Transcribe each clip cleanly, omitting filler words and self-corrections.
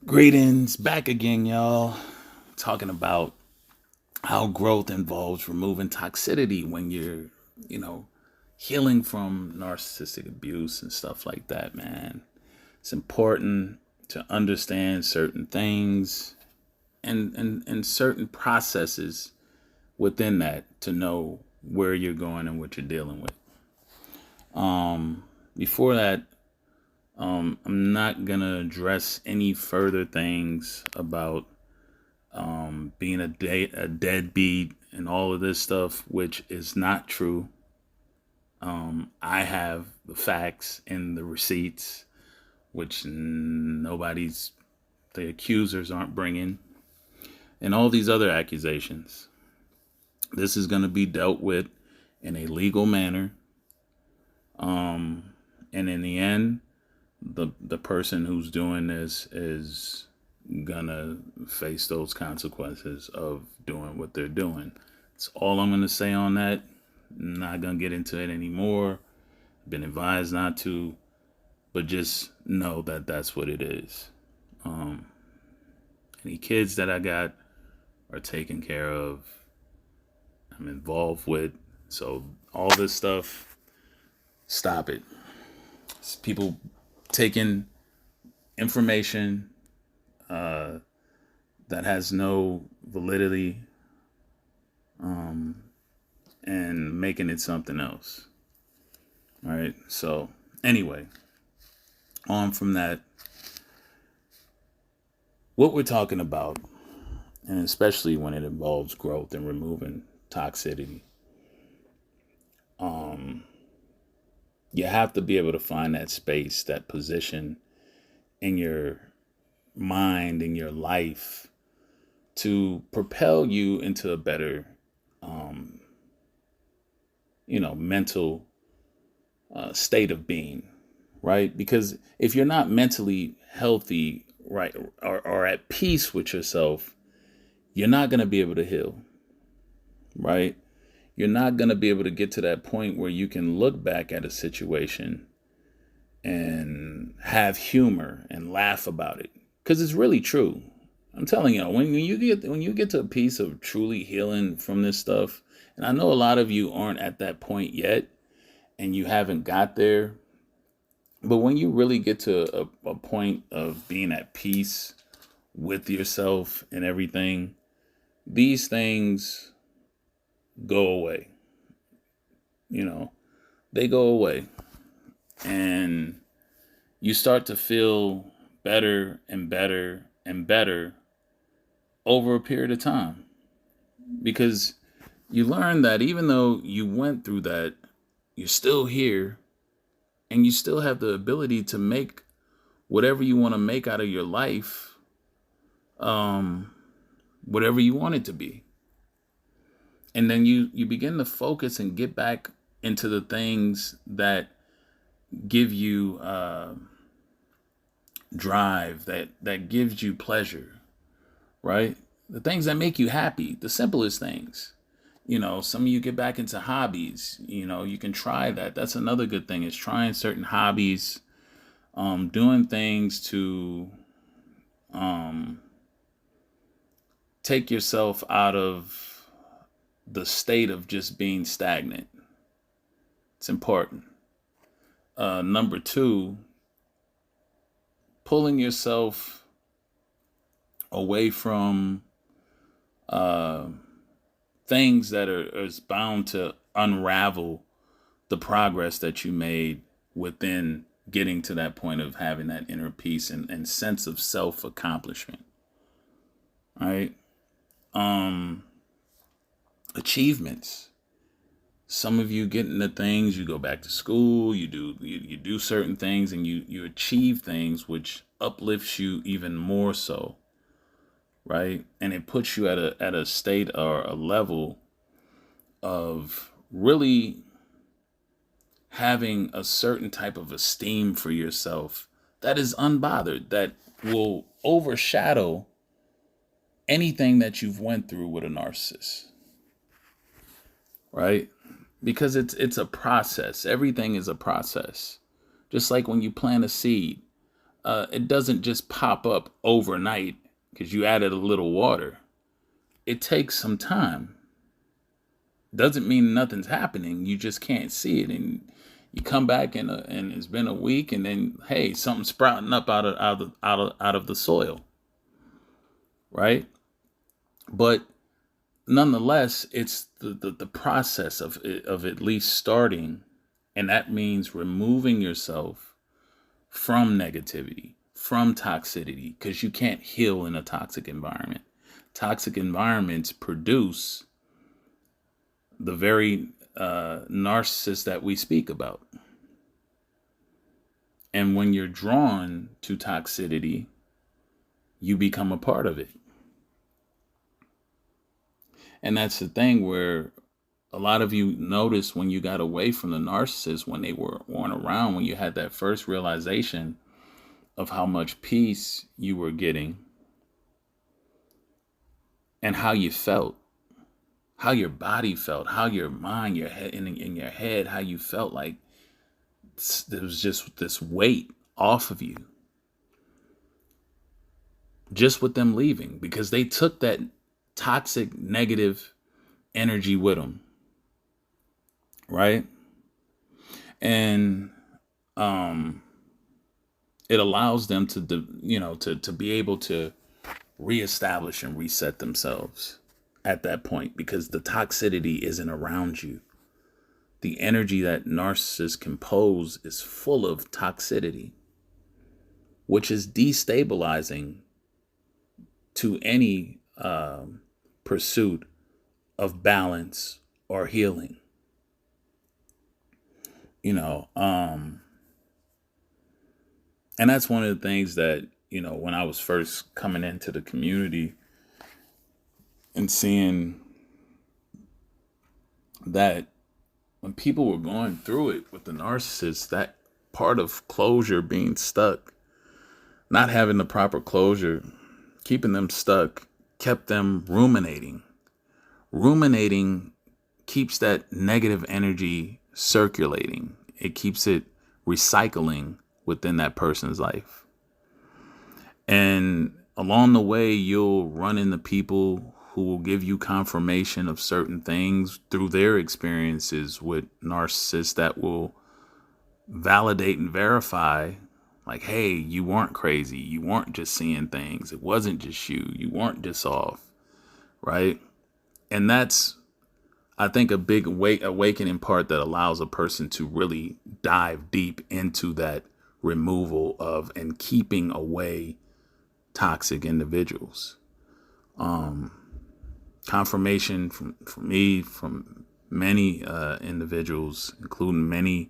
Greetings, back again, y'all. Talking about how growth involves removing toxicity when you're, you know, healing from narcissistic abuse and stuff like that, man. It's important to understand certain things and certain processes within that to know where you're going and what you're dealing with. Before that, I'm not gonna address any further things about being a deadbeat and all of this stuff, which is not true. I have the facts and the receipts, which the accusers aren't bringing, and all these other accusations. This is going to be dealt with in a legal manner. And in the end, the person who's doing this is gonna face those consequences of doing what they're doing. That's all I'm gonna say on that. I'm not gonna get into it anymore. I've been advised not to, but just know that that's what it is. Any kids that I got are taken care of. I'm involved with. So all this stuff, stop it. It's people taking information that has no validity and making it something else. All right. So anyway, on from that, what we're talking about, and especially when it involves growth and removing toxicity, you have to be able to find that space, that position in your mind, in your life, to propel you into a better, mental state of being, right? Because if you're not mentally healthy, right, or at peace with yourself, you're not going to be able to heal, right? You're not going to be able to get to that point where you can look back at a situation and have humor and laugh about it, because it's really true. I'm telling you, when you get to a piece of truly healing from this stuff, and I know a lot of you aren't at that point yet, and you haven't got there, but when you really get to a point of being at peace with yourself and everything, these things go away. They go away, and you start to feel better and better and better over a period of time, because you learn that even though you went through that, you're still here and you still have the ability to make whatever you want to make out of your life, whatever you want it to be. And then you begin to focus and get back into the things that give you drive, that gives you pleasure, right? The things that make you happy, the simplest things. Some of you get back into hobbies. You can try that. That's another good thing, is trying certain hobbies, doing things to take yourself out of the state of just being stagnant. It's important. Number two, pulling yourself away from things that is bound to unravel the progress that you made within getting to that point of having that inner peace and sense of self accomplishment. All right. Achievements. Some of you get into things, you go back to school, you do certain things, and you achieve things which uplifts you even more so, right? And it puts you at a state or a level of really having a certain type of esteem for yourself that is unbothered, that will overshadow anything that you've went through with a narcissist, right? Because it's a process. Everything is a process. Just like when you plant a seed, it doesn't just pop up overnight because you added a little water. It takes some time. Doesn't mean nothing's happening. You just can't see it, and you come back and it's been a week, and then hey, something's sprouting up out of the soil, right? But nonetheless, it's the process of at least starting, and that means removing yourself from negativity, from toxicity, because you can't heal in a toxic environment. Toxic environments produce the very narcissist that we speak about. And when you're drawn to toxicity, you become a part of it. And that's the thing where a lot of you noticed when you got away from the narcissist, when they weren't around, when you had that first realization of how much peace you were getting and how you felt, how your body felt, how your mind, your head, in your head, how you felt like there was just this weight off of you. Just with them leaving, because they took that toxic, negative energy with them. Right? And it allows them to be able to reestablish and reset themselves at that point, because the toxicity isn't around you. The energy that narcissists compose is full of toxicity, which is destabilizing to any pursuit of balance or healing. And that's one of the things that, when I was first coming into the community and seeing that when people were going through it with the narcissist, that part of closure, being stuck, not having the proper closure, keeping them stuck, kept them ruminating. Ruminating keeps that negative energy circulating. It keeps it recycling within that person's life. And along the way, you'll run into people who will give you confirmation of certain things through their experiences with narcissists that will validate and verify, like, hey, you weren't crazy. You weren't just seeing things. It wasn't just you. You weren't just off. Right? And that's, I think, a big awakening part that allows a person to really dive deep into that removal of and keeping away toxic individuals. Confirmation from me, from many individuals, including many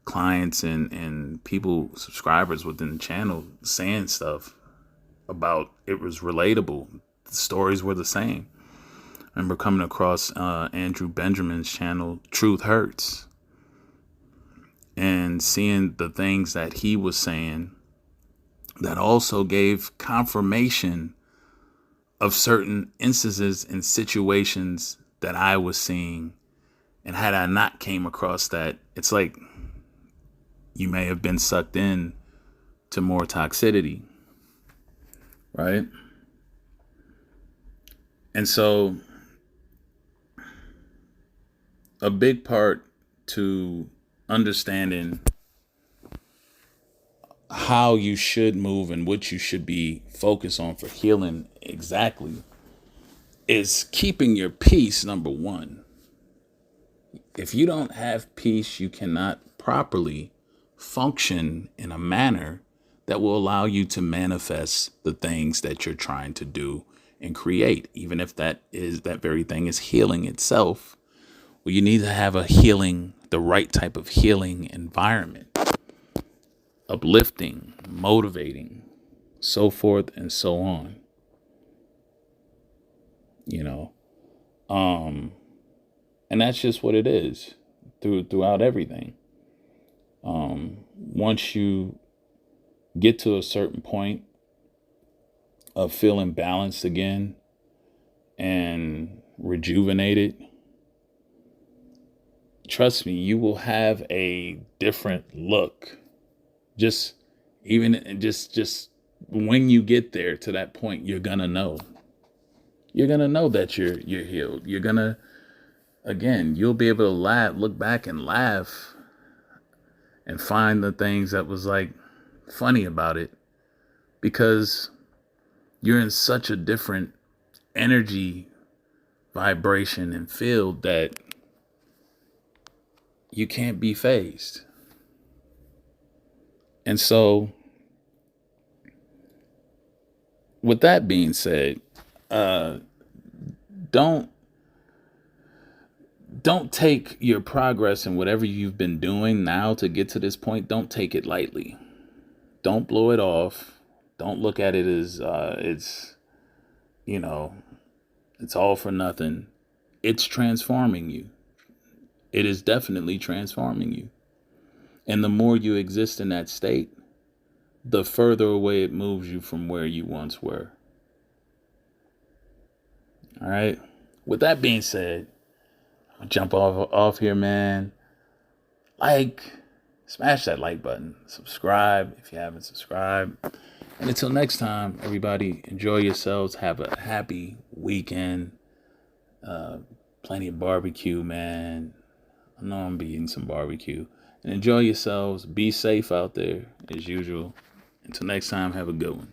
clients and people, subscribers within the channel, saying stuff about it was relatable. The stories were the same. I remember coming across Andrew Benjamin's channel, Truth Hurts, and seeing the things that he was saying that also gave confirmation of certain instances and situations that I was seeing. And had I not came across that, it's like you may have been sucked in to more toxicity, right? And so a big part to understanding how you should move and what you should be focused on for healing exactly is keeping your peace, number one. If you don't have peace, you cannot properly function in a manner that will allow you to manifest the things that you're trying to do and create, even if that very thing is healing itself. Well, you need to have the right type of healing environment, uplifting, motivating, so forth and so on. And that's just what it is throughout everything. Once you get to a certain point of feeling balanced again and rejuvenated, trust me, you will have a different look. Just Even just when you get there to that point, you're gonna know. You're gonna know that you're healed. You're gonna, again, you'll be able to laugh, look back and laugh and find the things that was like funny about it, because you're in such a different energy, vibration, and field that you can't be phased. And so, with that being said, don't don't take your progress and whatever you've been doing now to get to this point. Don't take it lightly. Don't blow it off. Don't look at it as it's, you know, it's all for nothing. It's transforming you. It is definitely transforming you. And the more you exist in that state, the further away it moves you from where you once were. All right. With that being said, I'll jump off here, man. Like, smash that like button. Subscribe if you haven't subscribed. And until next time, everybody, enjoy yourselves. Have a happy weekend. Plenty of barbecue, man. I know I'm gonna be eating some barbecue. And enjoy yourselves. Be safe out there as usual. Until next time, have a good one.